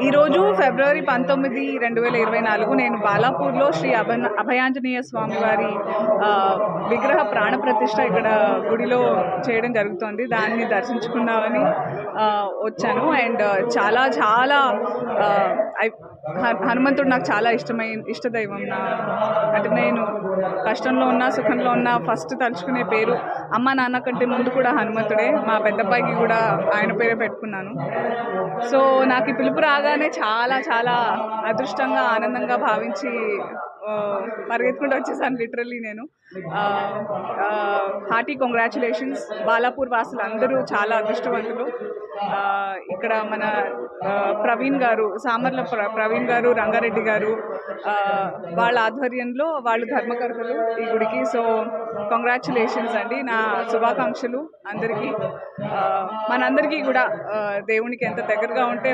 ఈరోజు ఫిబ్రవరి 19, 2024 నేను బాలాపూర్లో శ్రీ అభయాంజనేయ స్వామి వారి విగ్రహ ప్రాణ ప్రతిష్ట ఇక్కడ గుడిలో చేయడం జరుగుతుంది. దాన్ని దర్శించుకుందామని వచ్చాను. అండ్ చాలా చాలా హనుమంతుడు నాకు చాలా ఇష్టదైవం. అంటే నేను కష్టంలో ఉన్నా సుఖంలో ఉన్నా ఫస్ట్ తలుచుకునే పేరు అమ్మ నాన్న కంటే ముందు కూడా హనుమంతుడే. మా పెద్దబ్బాయికి కూడా ఆయన పేరే పెట్టుకున్నాను. సో నాకు ఈ పిలుపు రాగానే చాలా చాలా అదృష్టంగా ఆనందంగా భావించి పరిగెత్తుకుంటూ వచ్చేసాను లిటరల్లీ. నేను హార్టీ కంగ్రాచులేషన్స్. బాలాపూర్ వాసులు అందరూ చాలా అదృష్టవంతులు. ఇక్కడ మన ప్రవీణ్ గారు, సామర్ల ప్రవీణ్ గారు, రంగారెడ్డి గారు వాళ్ళ ఆధ్వర్యంలో వాళ్ళు ధర్మకర్తలు ఈ గుడికి. సో కంగ్రాచులేషన్స్ అండి, నా శుభాకాంక్షలు అందరికీ. మనందరికీ కూడా దేవునికి ఎంత దగ్గరగా ఉంటే